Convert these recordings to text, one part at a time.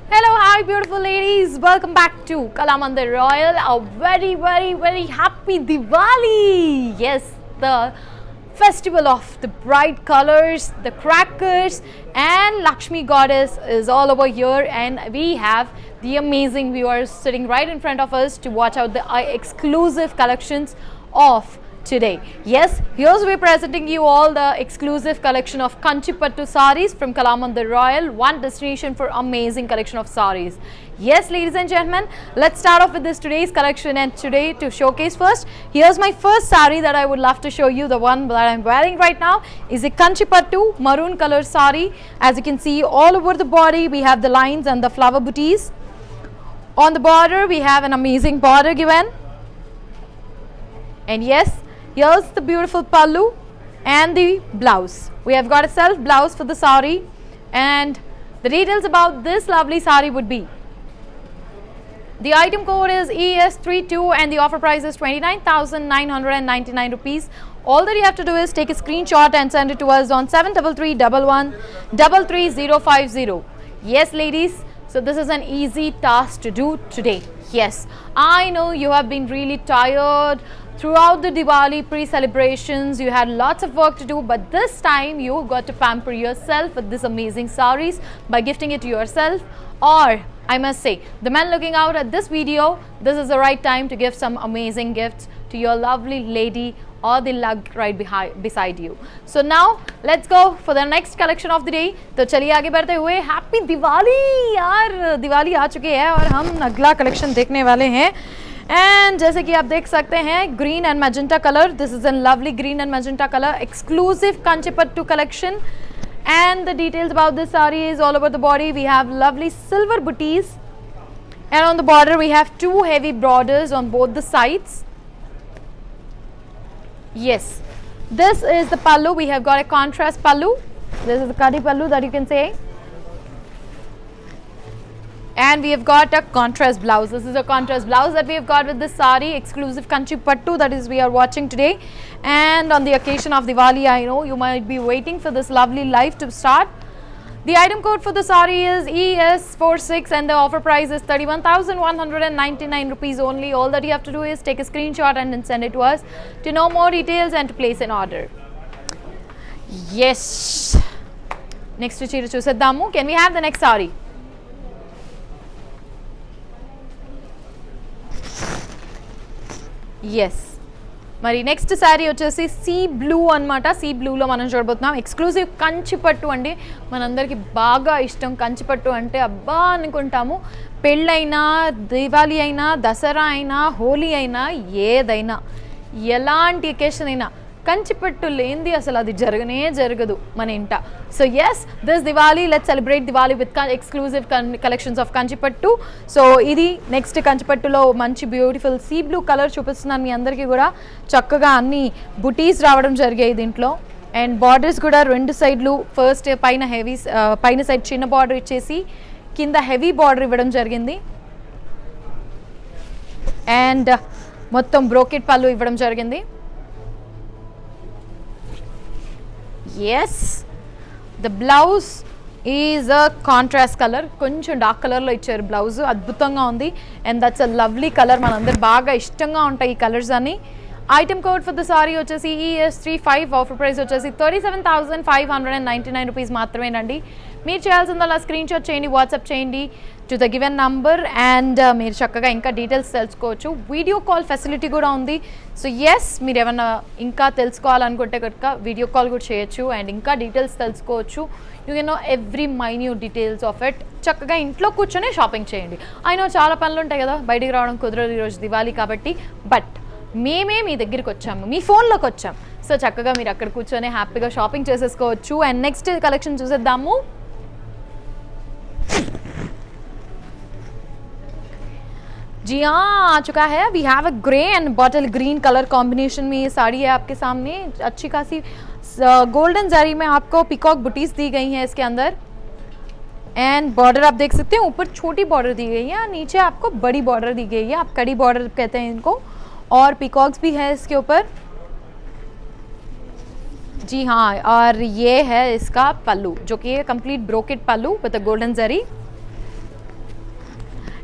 Hello, hi, beautiful ladies. Welcome back to Kalamandir Royal. A very happy Diwali. Yes, the festival of the bright colors, the crackers, and Lakshmi Goddess is all over here. And we have the amazing viewers sitting right in front of us to watch out the exclusive collections of today. Yes, here's we're presenting you all the exclusive collection of Kanchipattu sarees from Kalamandir Royal, one destination for amazing collection of sarees. Yes, ladies and gentlemen, let's start off with this today's collection, and today to showcase first, here's my first saree that I would love to show you. The one that I'm wearing right now is a Kanchipattu maroon color saree. As you can see, all over the body we have the lines and the flower booties. On the border we have an amazing border given, and yes, here's the beautiful pallu and the blouse. We have got a self blouse for the sari, and the details about this lovely sari would be: the item code is ES32 and the offer price is 29,999 rupees. All that you have to do is take a screenshot and send it to us on 7331133050. Yes, ladies, so this is an easy task to do today. Yes, I know you have been really tired throughout the Diwali pre-celebrations. You had lots of work to do, but this time you got to pamper yourself with this amazing sarees by gifting it to yourself, or I must say, the men looking out at this video, this is the right time to give some amazing gifts to your lovely lady or the lug right beside you. So now let's go for the next collection of the day. तो चलिए आगे बढ़ते हुए, happy Diwali यार, दिवाली आ चुकी है और हम अगला कलेक्शन देखने वाले हैं. एंड जैसे कि आप देख सकते हैं, green and magenta colour, this is an lovely green and magenta colour exclusive Kanchipattu collection. And the details about this saree is all over the body. We have lovely silver booties, and on the border we have two heavy borders on both the sides. Yes, this is the pallu. We have got a contrast pallu. This is the kadi pallu that you can say. And we have got a contrast blouse. This is a contrast blouse that we have got with this sari, exclusive Kanchipattu, that is we are watching today. And on the occasion of Diwali, I know you might be waiting for this lovely life to start. The item code for the sari is ES46 and the offer price is 31,199 rupees only. All that you have to do is take a screenshot and then send it to us to know more details and to place an order. Yes. Next to Chiru Chuseddamu. Can we have the next sari? Yes, మరి next sari వచ్చేసి sea blue అనమాట. Sea బ్లూలో మనం చూడబోతున్నాం exclusive కంచిపట్టు అండి. మనందరికీ బాగా ఇష్టం కంచిపట్టు అంటే, అబ్బా అనుకుంటాము. పెళ్ళైనా, దివాళీ అయినా, దసరా అయినా, హోలీ అయినా, ఏదైనా ఎలాంటి అకేషన్ అయినా కంచిపట్టు లేనిది అసలు అది జరగదు మన ఇంట. So yes, this Diwali let's celebrate Diwali with exclusive collections of కంచిపట్టు. సో ఇది నెక్స్ట్ కంచిపట్టులో మంచి బ్యూటిఫుల్ సీ బ్లూ కలర్ చూపిస్తున్నాను మీ అందరికీ కూడా. చక్కగా అన్ని బుటీస్ రావడం జరిగాయి దీంట్లో, అండ్ బార్డర్స్ కూడా రెండు సైడ్లు, ఫస్ట్ పైన సైడ్ చిన్న బార్డర్ ఇచ్చేసి కింద హెవీ బార్డర్ ఇవ్వడం జరిగింది, అండ్ మొత్తం బ్రోకెట్ పళ్ళు ఇవ్వడం జరిగింది. Yes, the blouse is a contrast color, కొంచెం డార్క్ కలర్లో ఇచ్చారు బ్లౌజ్, అద్భుతంగా ఉంది. And that's a lovely colour, మనందరు బాగా ఇష్టంగా ఉంటాయి ఈ కలర్స్ అన్ని. Item code for the sari వచ్చేసి ES35, ఆఫర్ ప్రైస్ వచ్చేసి 37,599 రూపీస్ మాత్రమేనండి. మీరు చేయాల్సిందల్లా స్క్రీన్ షాట్ చేయండి, వాట్సాప్ చేయండి to the given number, and మీరు చక్కగా ఇంకా డీటెయిల్స్ తెలుసుకోవచ్చు. వీడియో కాల్ ఫెసిలిటీ కూడా ఉంది. సో ఎస్, మీరు ఏమన్నా ఇంకా తెలుసుకోవాలనుకుంటే కనుక వీడియో కాల్ కూడా చేయొచ్చు అండ్ ఇంకా డీటెయిల్స్ తెలుసుకోవచ్చు. You can know every minute details of it. చక్కగా ఇంట్లో కూర్చొని షాపింగ్ చేయండి. అయినా చాలా పనులు ఉంటాయి కదా, బయటికి రావడం కుదరదు ఈరోజు దివాళీ కాబట్టి, బట్ మేమే మీ దగ్గరికి వచ్చాము, మీ ఫోన్లోకి వచ్చాం. సో చక్కగా మీరు అక్కడ కూర్చొని హ్యాపీగా షాపింగ్ చేసేసుకోవచ్చు. అండ్ నెక్స్ట్ కలెక్షన్ చూసేద్దాము. जी हाँ, आ चुका है. We have a grey and bottle green colour combination में ये साड़ी है आपके सामने. अच्छी खासी गोल्डन जरी में आपको पिकॉक बुटीज दी गई हैं इसके अंदर, एंड बॉर्डर आप देख सकते हैं, ऊपर छोटी बॉर्डर दी गई है, नीचे आपको बड़ी बॉर्डर दी गई है. आप कड़ी बॉर्डर कहते हैं इनको, और पिकॉक्स भी है इसके ऊपर. जी हाँ, और ये है इसका पल्लू, जो कि complete brocade pallu with a golden zari.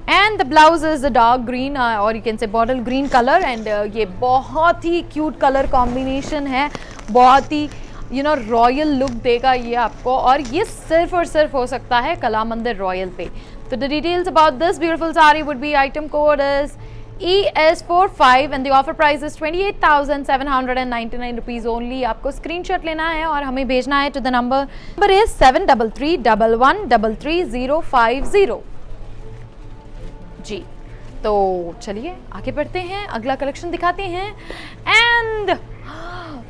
And the blouse is the dark green और you can say bottle green colour and ये बहुत ही क्यूट कलर कॉम्बिनेशन है, बहुत ही रॉयल लुक देगा ये आपको, और ये सिर्फ और सिर्फ हो सकता है कला मंदिर रॉयल पे। तो the details about this beautiful sari would be, item code is ES45 and the offer price is 28,799 rupees only. आपको स्क्रीनशॉट लेना है और हमें भेजना है टू द नंबर इज 7331133050 जी। तो चलिए आगे बढ़ते हैं, अगला कलेक्शन दिखाते हैं। एंड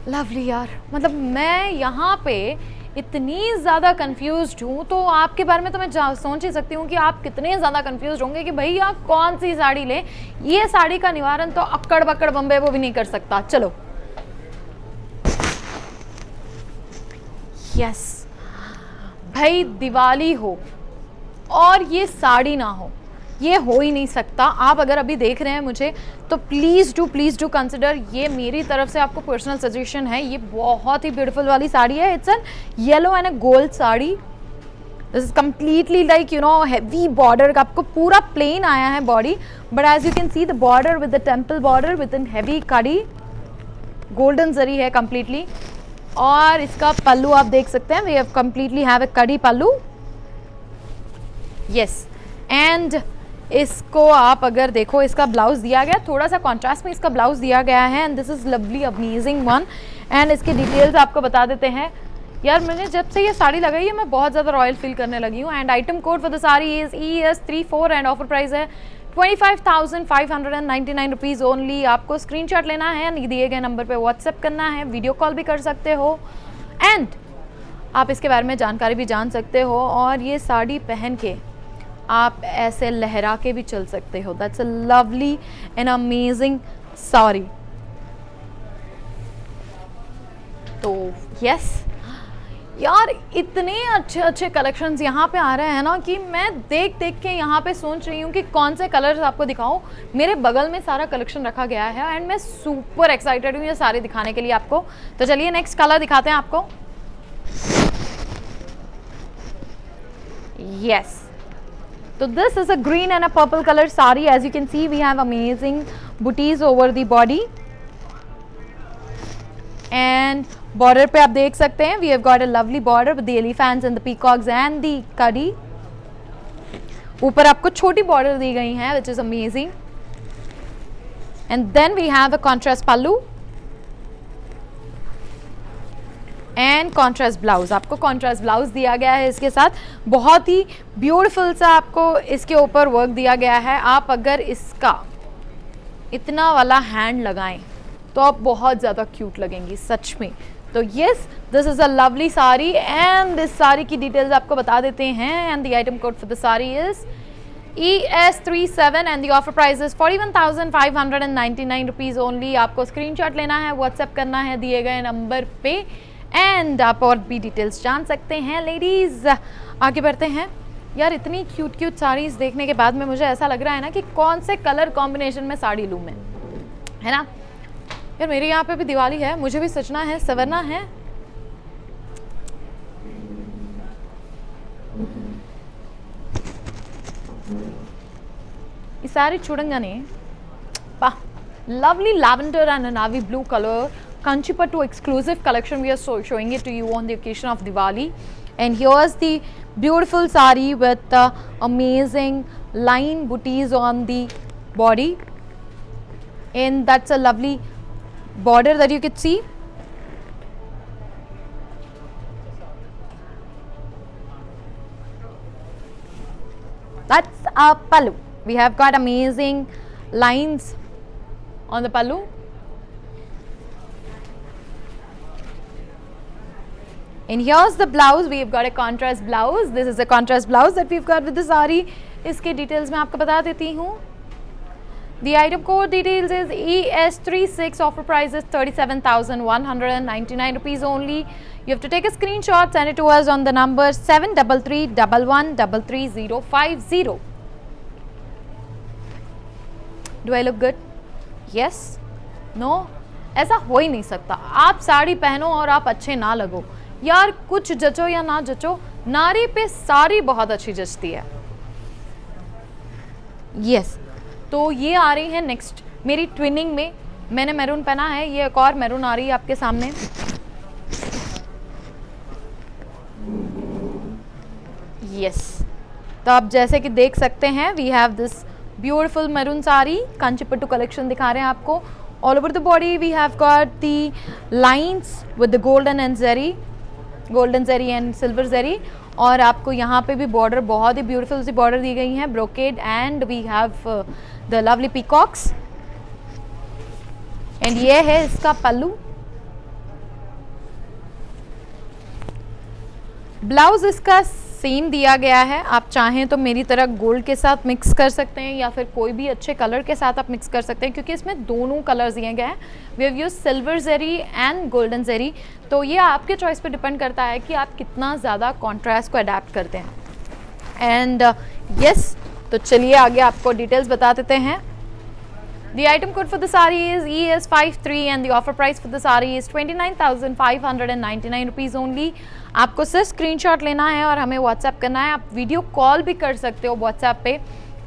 लवली यार, मतलब मैं यहाँ पे इतनी ज़्यादा कंफ्यूज्ड हूँ, तो आपके बारे में तो मैं सोच ही सकती हूँ कि आप कितने ज़्यादा कंफ्यूज होंगे कि भैया कौन सी साड़ी लें। ये साड़ी का निवारण तो अक्कड़ बक्कड़ बम्बे वो भी नहीं कर सकता। चलो यस भाई, दिवाली हो और ये साड़ी ना हो, ये हो ही नहीं सकता। आप अगर अभी देख रहे हैं मुझे तो प्लीज़ डू कंसिडर, ये मेरी तरफ से आपको पर्सनल सजेशन है। ये बहुत ही ब्यूटीफुल वाली साड़ी है। It's an yellow and a gold sari. This is completely like heavy border का, आपको पूरा प्लेन आया है body, but as you can see the border with the temple border with in heavy कड़ी, गोल्डन जरी है कम्प्लीटली। और इसका पल्लू आप देख सकते हैं, we have completely have a कड़ी पल्लू, यस। एंड इसको आप अगर देखो, इसका ब्लाउज दिया गया थोड़ा सा कॉन्ट्रास्ट में, इसका ब्लाउज दिया गया है and this is lovely amazing one. And इसके डिटेल्स आपको बता देते हैं। यार मैंने जब से ये साड़ी लगाई है मैं बहुत ज़्यादा रॉयल फील करने लगी हूँ। And item code for the sari is ES34 and offer price है 25,599 रुपीज़ ओनली। आपको स्क्रीनशॉट लेना है, दिए गए नंबर पे व्हाट्सएप करना है, वीडियो कॉल भी कर सकते हो एंड आप इसके बारे में जानकारी भी जान सकते हो। और ये साड़ी पहन के आप ऐसे लहरा के भी चल सकते हो। That's a lovely and amazing sari. तो यस यार, इतने अच्छे अच्छे कलेक्शंस यहाँ पे आ रहे हैं ना कि मैं देख देख के यहाँ पे सोच रही हूँ कि कौन से कलर्स आपको दिखाऊं। मेरे बगल में सारा कलेक्शन रखा गया है एंड मैं सुपर एक्साइटेड हूँ ये सारे दिखाने के लिए आपको। तो चलिए नेक्स्ट कलर दिखाते हैं आपको। Yes, so this is a green and a purple color sari. As you can see, we have amazing booties over the body and border पे आप देख सकते हैं we have got a lovely border with the elephants and the peacocks and the kadi. ऊपर आपको छोटी border दी गई है which is amazing. And then we have a contrast pallu and contrast blouse. आपको कॉन्ट्रास्ट ब्लाउज दिया गया है इसके साथ, बहुत ही ब्यूटीफुल सा आपको इसके ऊपर वर्क दिया गया है। आप अगर इसका इतना वाला हैंड लगाएं तो आप बहुत ज़्यादा क्यूट लगेंगी सच में। तो yes, this is a lovely sari and इस साड़ी की डिटेल्स आपको बता देते हैं। And the item code for the sari is ES37 and the offer price is 41,599 rupees only. आपको स्क्रीनशॉट लेना है, व्हाट्सएप करना है दिए गए नंबर पे एंड आप और भी डिटेल्स जान सकते हैं। लेडीज़ आगे बढ़ते हैं। यार इतनी क्यूट क्यूट साड़ीज़ देखने के बाद में मुझे ऐसा लग रहा है ना कि कौन से कलर कॉम्बिनेशन में साड़ी लूँ मैं, है ना। यार मेरे यहाँ पे भी दिवाली है, मुझे भी सजना है, संवरना है। ఈ సారీ చూడంగానే పా lovely lavender and navy blue colour Kanchipattu exclusive collection. We are showing it to you on the occasion of Diwali. And here's the beautiful sari with the amazing line booties on the body. And that's a lovely border that you could see. That's a pallu. We have got amazing lines on the pallu. And here's the blouse. We've got a contrast blouse. This is a contrast blouse that we've got with the sari. इसके details मैं आपको बता देती हूँ. The item code details is ES36. Offer price is 37,199 rupees only. You have to take a screenshot, send it to us on the number 7331133050. Do I look good? Yes? No? ऐसा हो ही नहीं सकता। आप साड़ी पहनो और आप अच्छे ना लगो। यार कुछ जचो या ना जचो, नारी पे साड़ी बहुत अच्छी जचती है। यस, तो ये आ रही है नेक्स्ट मेरी ट्विनिंग में। मैंने मैरून पहना है, ये एक और मैरून आ रही है आपके सामने। यस, तो आप जैसे कि देख सकते हैं we have this beautiful maroon sari, Kanchipattu collection दिखा रहे हैं आपको। All over the body we have got the lines with the golden zari and silver zari, और आपको यहाँ पे भी बॉर्डर बहुत ही ब्यूटीफुल सी बॉर्डर दी गई है, brocade, and we have the lovely peacocks. एंड ये है इसका पल्लू। ब्लाउज इसका सेम दिया गया है, आप चाहें तो मेरी तरह गोल्ड के साथ मिक्स कर सकते हैं या फिर कोई भी अच्छे कलर के साथ आप मिक्स कर सकते हैं, क्योंकि इसमें दोनों कलर्स दिए गए हैं। We have use silver zari and golden zari, तो ये आपके चॉइस पे डिपेंड करता है कि आप कितना ज़्यादा कॉन्ट्रास्ट को अडेप्ट करते हैं। एंड यस, तो चलिए आगे आपको डिटेल्स बता देते हैं। The item code for the saree is ES53 and the offer price for the saree is 29,599 rupees only. आपको सिर्फ स्क्रीनशॉट लेना है और हमें व्हाट्सएप करना है। आप वीडियो कॉल भी कर सकते हो व्हाट्सएप पे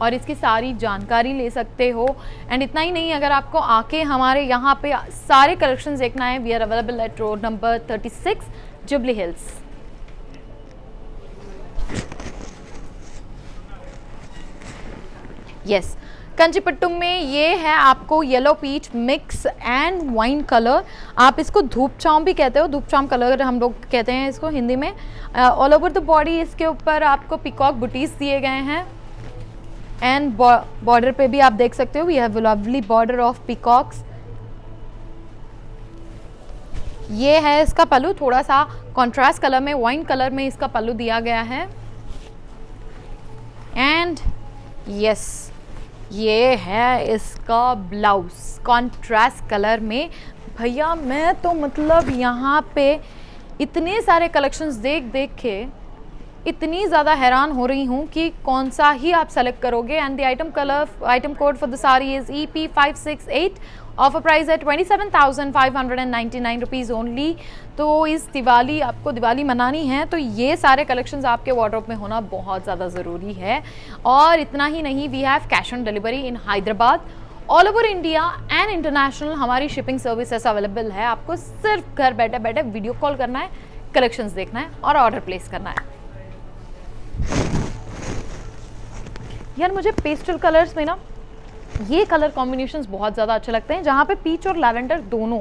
और इसकी सारी जानकारी ले सकते हो। एंड इतना ही नहीं, अगर आपको आके हमारे यहाँ पे सारे कलेक्शंस देखना है, we are available at road number 36 Jubilee Hills. Yes, Kanchipattu में ये है आपको yellow peach mix and wine colour, आप इसको धूप चाम भी कहते हो, धूप चाम कलर हम लोग कहते हैं इसको हिंदी में। ऑल ओवर द बॉडी इसके ऊपर आपको पिकॉक बुटीज दिए गए हैं, एंड बॉर्डर पे भी आप देख सकते हो we have lovely border of peacocks. ये है इसका पल्लू, थोड़ा सा कॉन्ट्रास्ट कलर में, वाइन कलर में इसका पल्लू दिया गया है। एंड यस, ये है इसका ब्लाउज कॉन्ट्रास्ट कलर में। भैया मैं तो मतलब यहाँ पे इतने सारे कलेक्शंस देख के इतनी ज़्यादा हैरान हो रही हूँ कि कौन सा ही आप सेलेक्ट करोगे। And the item code for the sari is EP568, offer price है 27,599 रुपीज़ ओनली। तो इस दिवाली, आपको दिवाली मनानी है तो ये सारे कलेक्शंस आपके वार्डरोब में होना बहुत ज़्यादा ज़रूरी है। और इतना ही नहीं, we have cash on delivery in Hyderabad, all over India and international हमारी शिपिंग सर्विसेज अवेलेबल है। आपको सिर्फ घर बैठे बैठे वीडियो कॉल करना है, कलेक्शंस देखना है और ऑर्डर प्लेस करना है। यार मुझे पेस्टल कलर्स में ना ये कलर कॉम्बिनेशंस बहुत ज़्यादा अच्छे लगते हैं, जहाँ पे पीच और लैवेंडर दोनों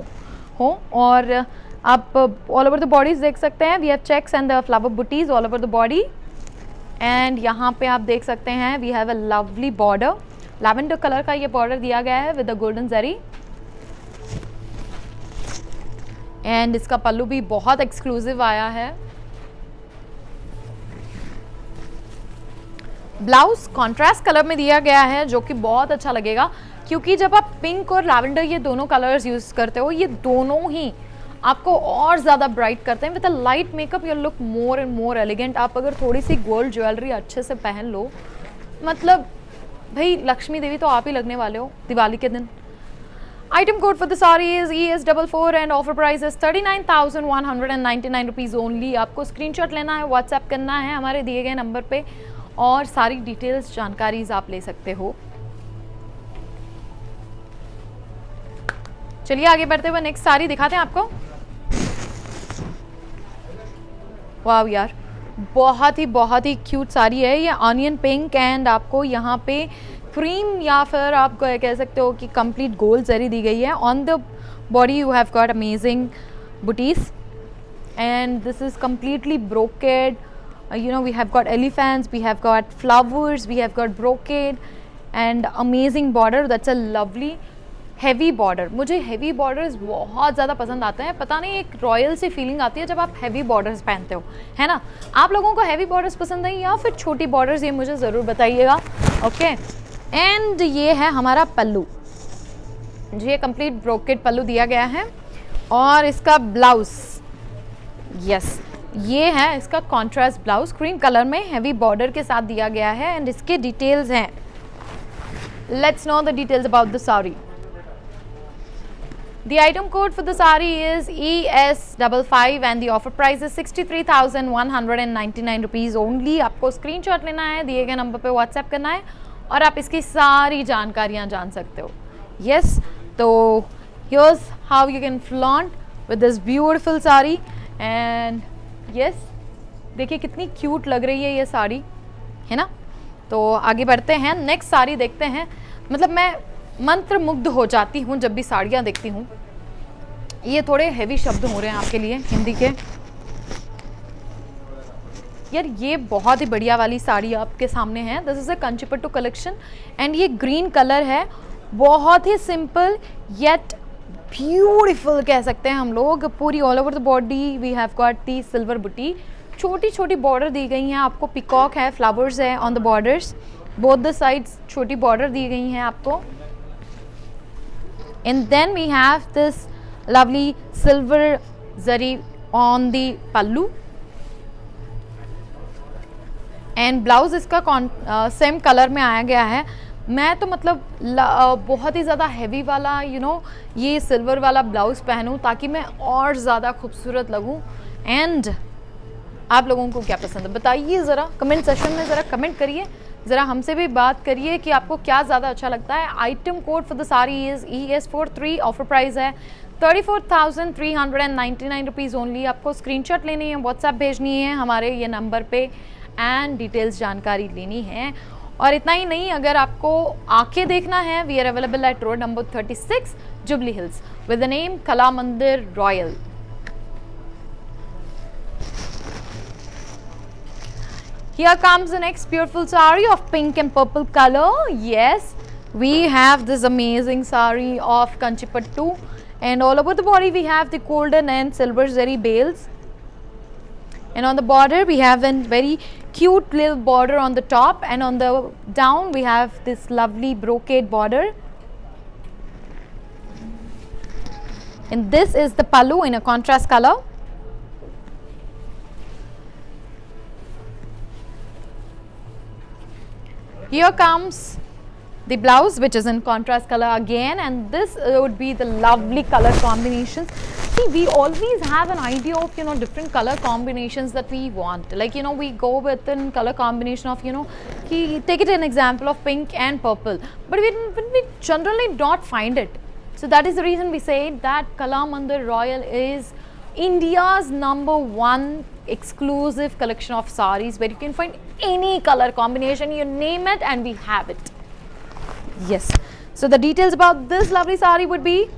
हो। और आप ऑल ओवर द बॉडीज देख सकते हैं, we have checks and the flower butis all over the body. And यहाँ पे आप देख सकते हैं we have a lovely border, lavender colour का ये बॉर्डर दिया गया है with the golden zari. And इसका पल्लू भी बहुत एक्सक्लूसिव आया है। ब्लाउज कॉन्ट्रास्ट कलर में दिया गया है जो कि बहुत अच्छा लगेगा, क्योंकि जब आप पिंक और लैवेंडर ये दोनों कलर्स यूज़ करते हो, ये दोनों ही आपको और ज़्यादा ब्राइट करते हैं। With a light makeup you look more and more elegant. आप अगर थोड़ी सी गोल्ड ज्वेलरी अच्छे से पहन लो, मतलब भाई लक्ष्मी देवी तो आप ही लगने वाले हो दिवाली के दिन। Item code for the saree is ES44 and offer price is 39,199 rupees only। आपको स्क्रीनशॉट लेना है, व्हाट्सएप करना है हमारे दिए गए नंबर पे और सारी डिटेल्स जानकारीज आप ले सकते हो। चलिए आगे बढ़ते हुए नेक्स्ट साड़ी दिखाते हैं आपको। वाव यार, बहुत ही क्यूट साड़ी है ये, ऑनियन पिंक एंड आपको यहाँ पे क्रीम या फिर आप कह सकते हो कि कंप्लीट गोल्ड जरी दी गई है। On the body you have got amazing butis and this is completely brocade. You know, we have got elephants, we have got flowers, we have got brocade and amazing border. That's a lovely heavy border. मुझे heavy borders बहुत ज़्यादा पसंद आते हैं। पता नहीं, एक royal सी feeling आती है जब आप heavy borders पहनते हो, है ना। आप लोगों को heavy borders पसंद है या फिर छोटी borders, ये मुझे ज़रूर बताइएगा। ओके, एंड ये है हमारा पल्लू जी, ये कंप्लीट ब्रोकेड पल्लू दिया गया है। और इसका ब्लाउज, यस, ये है इसका कॉन्ट्रास्ट ब्लाउज, क्रीम कलर में हैवी बॉर्डर के साथ दिया गया है। एंड इसके डिटेल्स हैं, let's know the details about the sari. The item code for the saree is ES55 and the offer price is 63,199 rupees only। आपको स्क्रीनशॉट लेना है, दिए गए नंबर पे व्हाट्सएप करना है और आप इसकी सारी जानकारियाँ जान सकते हो। यस, तो here's how you can flaunt with this beautiful sari. And yes, देखिए कितनी क्यूट लग रही है ये साड़ी, है ना। तो आगे बढ़ते हैं, नेक्स्ट साड़ी देखते हैं। मतलब मैं मंत्र मुग्ध हो जाती हूँ जब भी साड़ियाँ देखती हूँ। ये थोड़े हेवी शब्द हो रहे हैं आपके लिए हिंदी के। यार ये बहुत ही बढ़िया वाली साड़ी आपके सामने है। This is a Kanchipattu collection and ये ग्रीन कलर है, बहुत ही सिंपल येट ब्यूटीफुल कह सकते हैं हम लोग। पूरी all over the body we have got the silver buti, छोटी छोटी बॉर्डर दी गई हैं आपको, पिकॉक है, फ्लावर्स है on the borders, both the sides छोटी बॉर्डर दी गई हैं आपको। And then we have this lovely silver zari on the pallu and blouse इसका सेम कलर में आया गया है। मैं तो मतलब बहुत ही ज़्यादा हैवी वाला ये सिल्वर वाला ब्लाउज पहनूं ताकि मैं और ज़्यादा खूबसूरत लगूं। एंड आप लोगों को क्या पसंद है बताइए ज़रा कमेंट सेशन में, ज़रा कमेंट करिए, ज़रा हमसे भी बात करिए कि आपको क्या ज़्यादा अच्छा लगता है। Item code for the sari is ES43, offer price है 34,399 रुपीज़ ओनली। आपको स्क्रीनशॉट लेनी है, व्हाट्सएप भेजनी है हमारे ये नंबर पे एंड डिटेल्स जानकारी लेनी है। और इतना ही नहीं, अगर आपको आके देखना है, we are available at road number 36 Jubilee Hills with the name Kala Mandir Royal. Here comes the next beautiful saree of pink and purple color. Yes, we have this amazing saree of Kanchipattu and all over the body we have the golden and silver zari bales. And on the border we have a very cute little border on the top, and on the down we have this lovely brocade border. And this is the pallu in a contrast color. Here comes the blouse, which is in contrast color again, and this would be the lovely color combinations. See, we always have an idea of different color combinations that we want. Like we go with a color combination of take it an example of pink and purple, but we generally not find it. So that is the reason we say that Kala Mandir Royal is India's #1 exclusive collection of sarees where you can find any color combination, you name it and we have it. Yes, so the details about this lovely saree would be,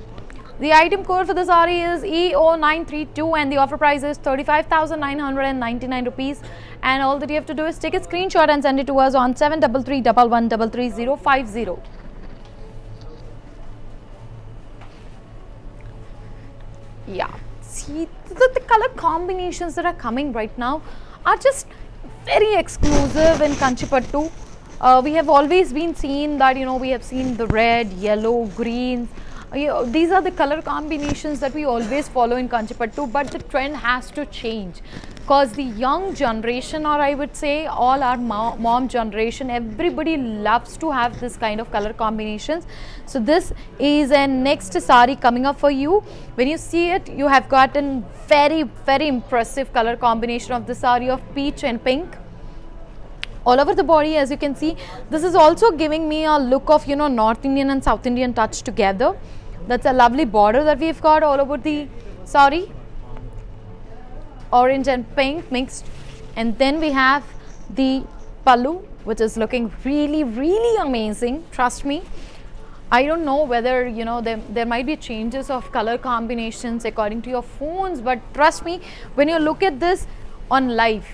the item code for the saree is EO932 and the offer price is 35,999 rupees. And all that you have to do is take a screenshot and send it to us on 7331133050. Yeah, see, the color combinations that are coming right now are just very exclusive in Kanchipattu. We have always been seen that we have seen the red, yellow, greens. These are the color combinations that we always follow in Kanchipattu, but the trend has to change because the young generation, or I would say all our mom generation, everybody loves to have this kind of color combinations. So this is a next sari coming up for you. When you see it, you have got a very, very impressive color combination of the sari of peach and pink. All over the body, as you can see, this is also giving me a look of North Indian and South Indian touch together. That's a lovely border that we've got all over the saree, orange and pink mixed. And then we have the pallu, which is looking really, really amazing. Trust me, I don't know whether there might be changes of color combinations according to your phones, but trust me, when you look at this on live,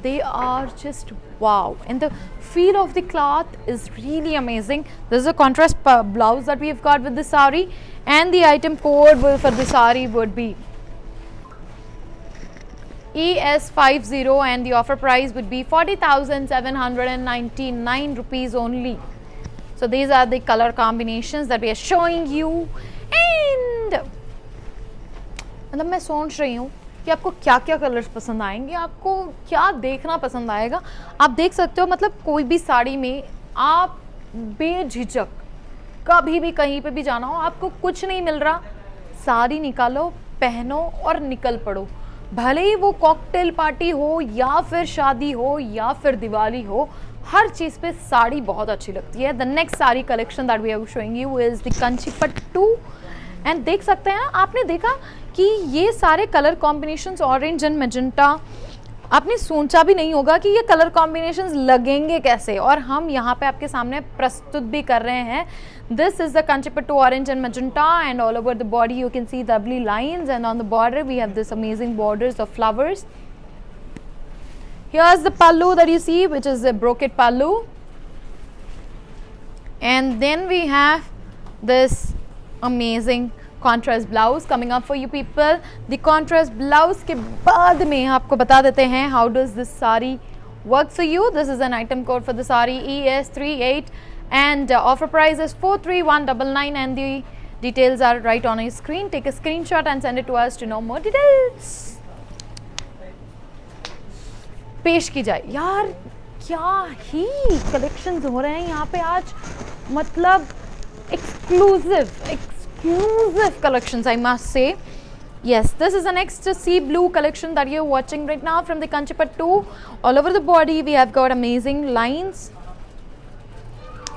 they are just wow, and the feel of the cloth is really amazing. This is a contrast blouse that we've got with the sari, and the item code for the sari would be ES50 and the offer price would be 40,799 rupees only. So these are the color combinations that we are showing you. And मतलब मैं सोच रही हूँ कि आपको क्या क्या colours पसंद आएंगे, आपको क्या देखना पसंद आएगा। आप देख सकते हो, मतलब कोई भी साड़ी में आप बेझिझक कभी भी कहीं पे भी जाना हो, आपको कुछ नहीं मिल रहा, साड़ी निकालो, पहनो और निकल पड़ो। भले ही वो कॉकटेल पार्टी हो या फिर शादी हो या फिर दिवाली हो, हर चीज़ पे साड़ी बहुत अच्छी लगती है. The next sari collection that we are showing you is the Kanchipattu. And देख सकते हैं, आपने देखा कि ये सारे colour combinations orange and magenta, आपने सोचा भी नहीं होगा कि ये कलर कॉम्बिनेशंस लगेंगे कैसे, और हम यहाँ पे आपके सामने प्रस्तुत भी कर रहे हैं. This is the Kanchipattu orange and magenta, and all over the body you can see the lovely lines, and on the border we have this amazing borders of flowers. Here's the pallu that you see, which is a brocade pallu, and then we have this amazing contrast blouse coming up for you people. The contrast blouse के बाद में आपको बता देते हैं how does this saree work for you. This is an item code for the saree ES38, and offer price is 43199, and the details are right on your screen. Take a screenshot and send it to us to know more details. पेश की जाए. यार क्या ही collections हो रहे हैं यहाँ पे आज, मतलब exclusive collections, I must say. Yes, this is the next sea blue collection that you're watching right now from the Kanchipattu. All over the body we have got amazing lines,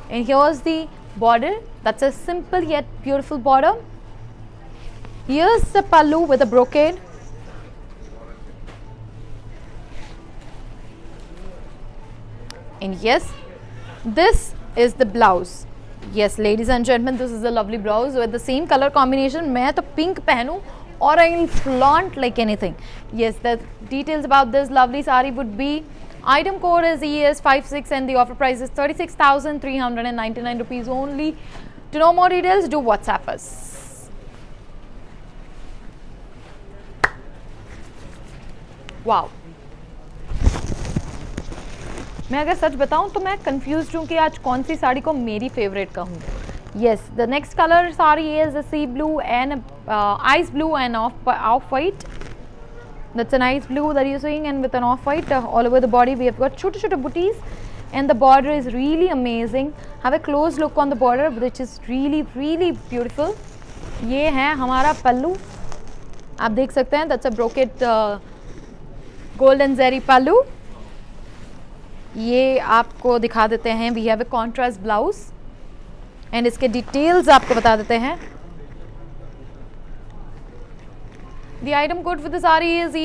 and here's the border. That's a simple yet beautiful border. Here's the pallu with a brocade. And yes, this is the blouse. Yes, ladies and gentlemen, this is a lovely blouse with the same color combination. मैं तो pink पहनूं और I'll flaunt like anything. Yes, the details about this lovely saree would be, item code is ES56, and the offer price is 36,399 rupees only. To know more details, do WhatsApp us. Wow. मैं अगर सच बताऊं तो मैं confuse हूँ कि आज कौन सी साड़ी को मेरी फेवरेट कहूँ. Yes, the next color saree is a sea blue and ice blue and off white. That's an ice blue that you're seeing, and with an off white all over the body we have got छोटे booties, and the border is really amazing. Have a close look on the border, which is really beautiful. ये है हमारा पल्लू, आप देख सकते हैं. That's a brocade golden zari pallu. ये आपको दिखा देते हैं. We have a contrast blouse, and इसके डिटेल्स आपको बता देते हैं. The item code for the sari is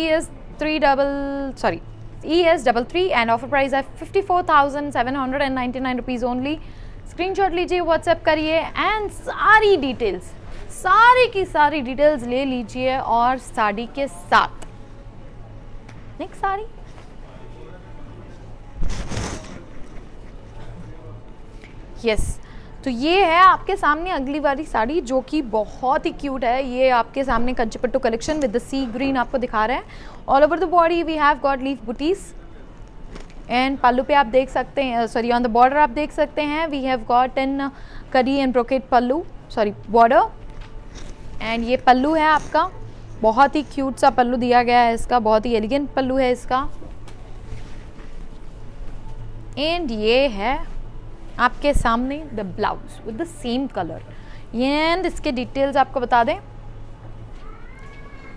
ES33 and offer price है 54,799 रुपीज़ ओनली. स्क्रीनशॉट लीजिए, व्हाट्सएप करिए, एंड सारी डिटेल्स, सारी की सारी डिटेल्स ले लीजिए और साड़ी के साथ. नेक्स्ट साड़ी. यस, तो ये है आपके सामने अगली वाली साड़ी, जो कि बहुत ही क्यूट है. ये आपके सामने Kanchipattu collection with the sea green आपको दिखा रहे हैं. All over the body we have got leaf butis, and pallu पे आप देख सकते हैं, सॉरी ऑन द बॉर्डर आप देख सकते हैं, वी हैव गॉट इन कडी and brocade pallu, sorry border. And ये पल्लू है आपका, बहुत ही क्यूट सा पल्लू दिया गया है इसका, बहुत ही एलिगेंट पल्लू है इसका. एंड ये है आपके सामने the blouse with the same colour, and इसके डिटेल्स आपको बता दें.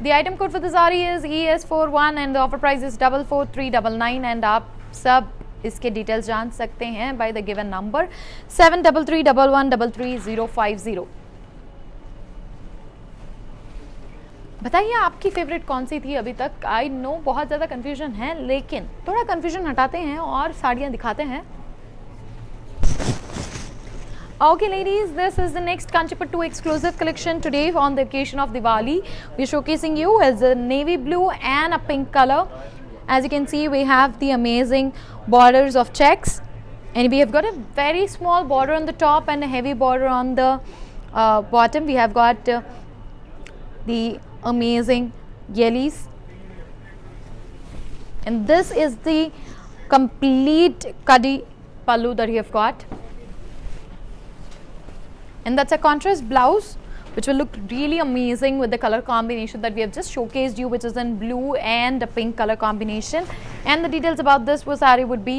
The item code for the sari is ES41, and the offer price is 44,399, and आप सब इसके डिटेल्स जान सकते हैं बाय द गिवन नंबर 7331133050. बताइए आपकी फेवरेट कौन सी थी अभी तक. आई नो बहुत ज़्यादा कन्फ्यूजन है, लेकिन थोड़ा कन्फ्यूजन हटाते हैं और साड़ियाँ दिखाते हैं. Okay ladies, this is the next Kanchipattu exclusive collection today on the occasion of Diwali. We are showcasing you as a navy blue and a pink color. As you can see, we have the amazing borders of checks, and we have got a very small border on the top and a heavy border on the bottom. We have got the amazing yellies, and this is the complete kadi pallu that you have got. And that's a contrast blouse, which will look really amazing with the color combination that we have just showcased you, which is in blue and a pink color combination. And the details about this saree would be,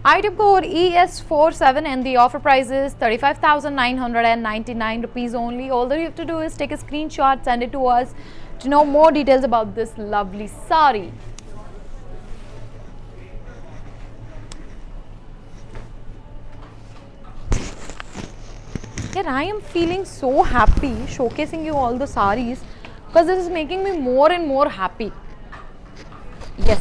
item code ES47, and the offer price is 35,999 rupees only. All that you have to do is take a screenshot, send it to us to know more details about this lovely saree. where I am feeling so happy showcasing you all the sarees, because this is making me more and more happy. Yes,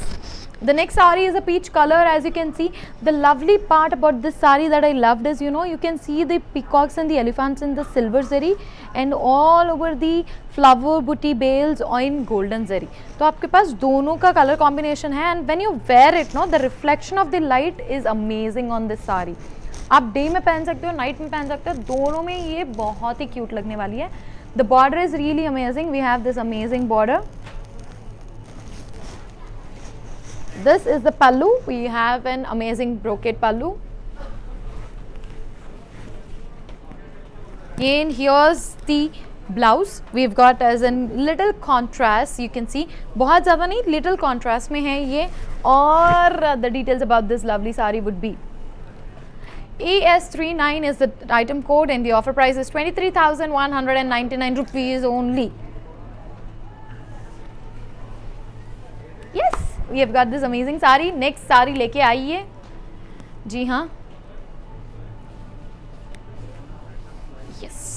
the next saree is a peach color. As you can see, the lovely part about this saree that I loved is, you can see the peacocks and the elephants in the silver zari and all over the flower booty bales in golden zari. तो आपके पास दोनों का color combination है, and when you wear it, the reflection of the light is amazing on this saree. आप day में पहन सकते हो, नाइट में पहन सकते हो, दोनों में ये बहुत ही क्यूट लगने वाली है. The border is really amazing. We have this amazing border. This is the pallu. We have an amazing brocade pallu. And here's the blouse. We've got as a little contrast. You can see बहुत ज़्यादा नहीं, little contrast में है ये. और the details about this lovely saree would be ES39 is the item code, and the offer price is 23,199 rupees only. Yes, we have got this amazing saree. Next saree लेके आइए. जी हाँ. Yes.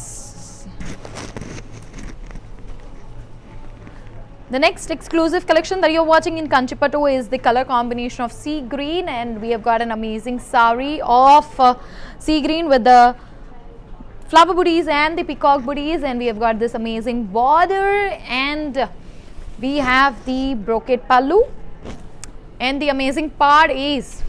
The next exclusive collection that you're watching in Kanchipattu is the color combination of sea green, and we have got an amazing saree of sea green with the flower booties and the peacock booties, and we have got this amazing border, and we have the brocade pallu, and the amazing part is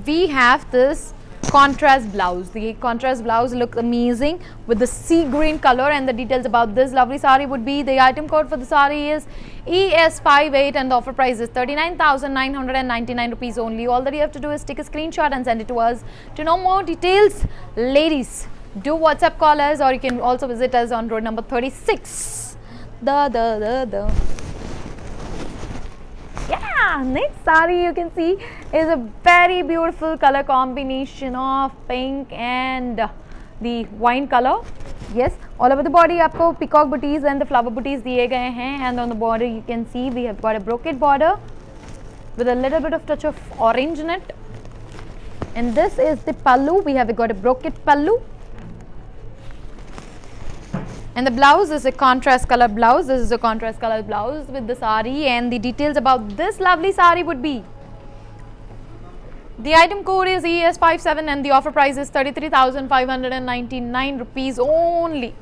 we have this contrast blouse. The contrast blouse looks amazing with the sea green color, and the details about this lovely saree would be, the item code for the saree is ES58, and the offer price is 39,999 rupees only. All that you have to do is take a screenshot and send it to us. To know more details, ladies, do WhatsApp call us, or you can also visit us on road number 36. Yeah, next saree you can see is a very beautiful color combination of pink and the wine color. Yes, all over the body आपको peacock booties and the flower booties दिए गए हैं, and on the border you can see we have got a brocade border with a little bit of touch of orange in it, and this is the pallu. We have got a brocade pallu. And the blouse is a contrast color blouse. This is a contrast color blouse with the saree, and the details about this lovely saree would be, the item code is ES57, and the offer price is 33,599 rupees only.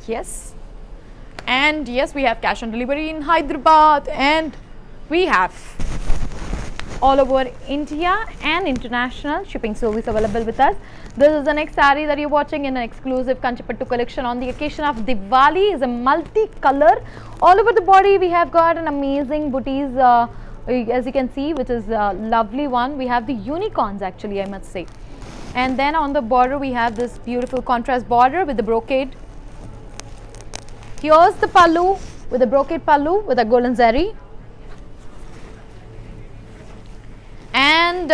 Yes, and yes, we have cash on delivery in Hyderabad, and we have all over India and international shipping service available with us. This is the next saree that you're watching in an exclusive Kanchipattu collection on the occasion of Diwali. Is a multi-color. All over the body we have got an amazing booties, as you can see, which is a lovely one. We have the unicorns actually, I must say. And then on the border we have this beautiful contrast border with the brocade. Here's the pallu with the brocade pallu with a golden zari. And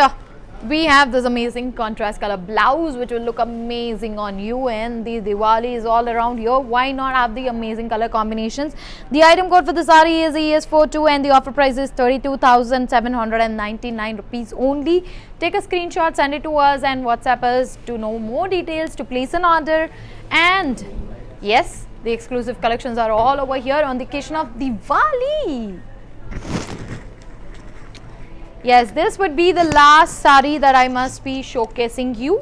we have this amazing contrast color blouse which will look amazing on you, and the Diwali is all around here. Why not have the amazing color combinations? The item code for the saree is ES42, and the offer price is 32,799 rupees only. Take a screenshot, send it to us, and WhatsApp us to know more details, to place an order. And yes, the exclusive collections are all over here on the occasion of Diwali. Yes, this would be the last saree that I must be showcasing you.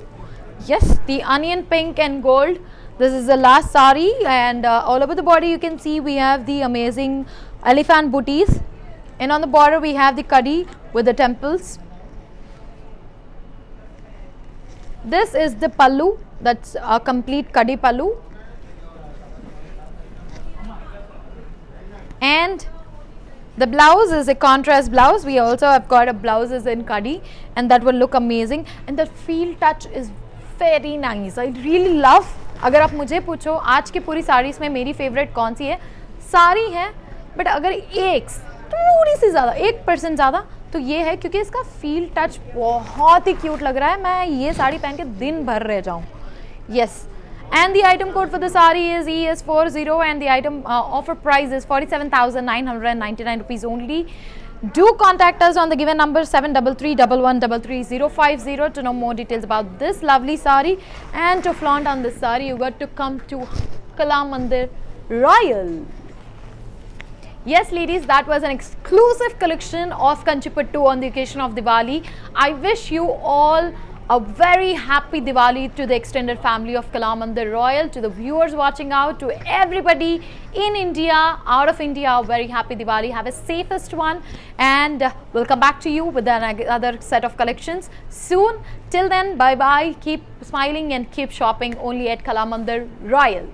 Yes, the onion pink and gold. This is the last saree, and all over the body you can see we have the amazing elephant booties, and on the border we have the kaddi with the temples. This is the pallu, that's a complete kaddi pallu, and the blouse is a contrast blouse. We also have got a blouses in kaddi, and that will look amazing, and the feel touch is very nice. I really love. अगर आप मुझे पूछो आज की पूरी साड़ीज़ में मेरी favourite कौन सी है, सारी है, बट अगर एक थोड़ी सी ज़्यादा 1% ज़्यादा तो ये है, क्योंकि इसका फील टच बहुत ही क्यूट लग रहा है. मैं ये साड़ी पहन के दिन भर रह जाऊँ. Yes. And the item code for the saree is ES40, and the item offer price is 47,999 rupees only. Do contact us on the given number 7331133050 to know more details about this lovely sari, and to flaunt on this sari you got to come to Kala Mandir Royal. Yes ladies, that was an exclusive collection of Kanchipattu on the occasion of Diwali. I wish you all a very happy Diwali, to the extended family of Kala Mandir Royal, to the viewers watching out, to everybody in India, out of India, a very happy Diwali. Have a safest one, and we'll come back to you with another set of collections soon. Till then, bye bye, keep smiling and keep shopping only at Kala Mandir Royal.